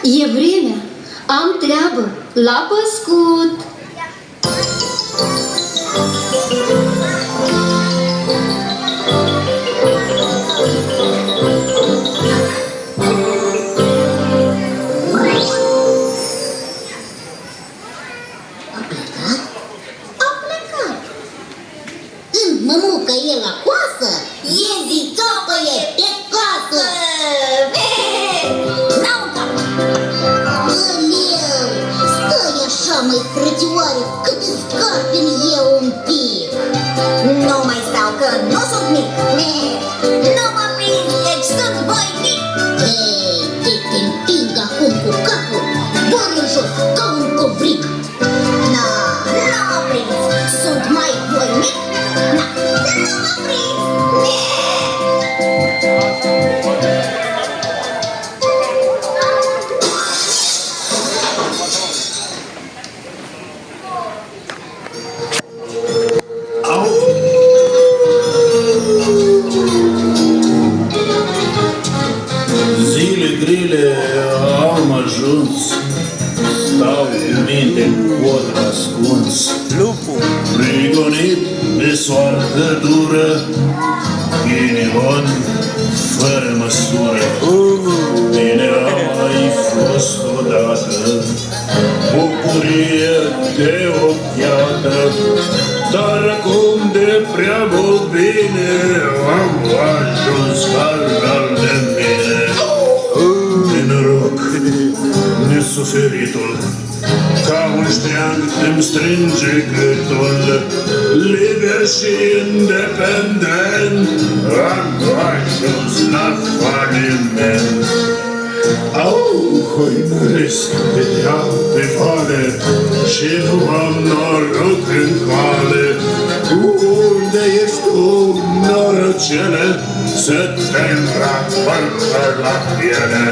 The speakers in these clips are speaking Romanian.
E vremea, am treabă, la păscut. Mămucă e la coasă, iezi țopăie pe casă. Aleu, stai așa, măi, frățioare, că te scarpin eu un pic. Nu mai stau, că nu sunt mic. Nu mă prind, deci sunt voinic. Ei, te împing acum cu capul, bori în jos, ca un covric. Nu mă prind, sunt mai voinic. Nu mă prind. Zile grele am ajuns, stau cu minte în cod ascuns. Lupul. Prigonit de soartă dură, ghinion fără măsură. Bine a mai fost odată, bucurie de o piată, dar acum de prea mult bine am ajuns al de mine. De noroc, nesuferitul, ca un ștreang îmi strânge gâtul. Liber și independent am ajuns la faliment. Au hoinăresc pe alte vale și nu am noroc în cale. Unde ești tu, norocele, să te îmbrac până la piele?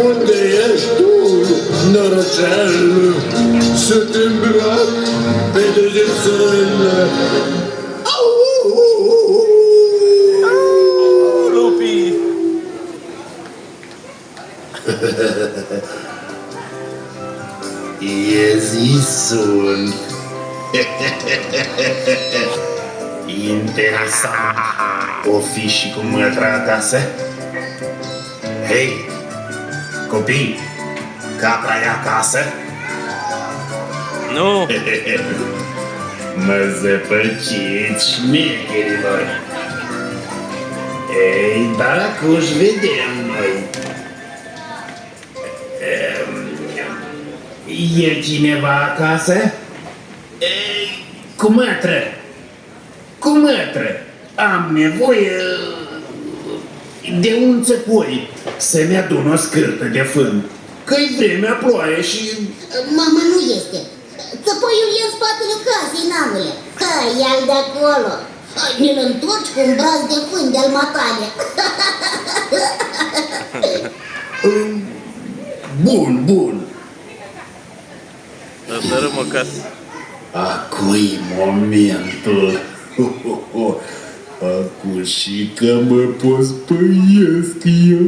Unde ești tu, norocel, să te îmbrac pe degețele? Lupii. Iezi sunt. Interesant. O fi și cu mătra acasă? Hei, copii, capra e acasă? Nu. Mă zăpăciți, șmecherilor. Ei, dacă își vedem noi. E cineva acasă? Ei, cu mătră. Cu mătră. Am nevoie de un țăpoi să-mi adun o scârtă de fân. Că-i vremea ploaie și... Mama nu este. Țăpoiul e în spatele casei, nanule. Hai, ia-l de acolo. Ne-l întorci cu un braț de fân de-al matale. Bun, bun. Dărâm acasă. Acum-i momentul. Acușică mă pospăiesc eu.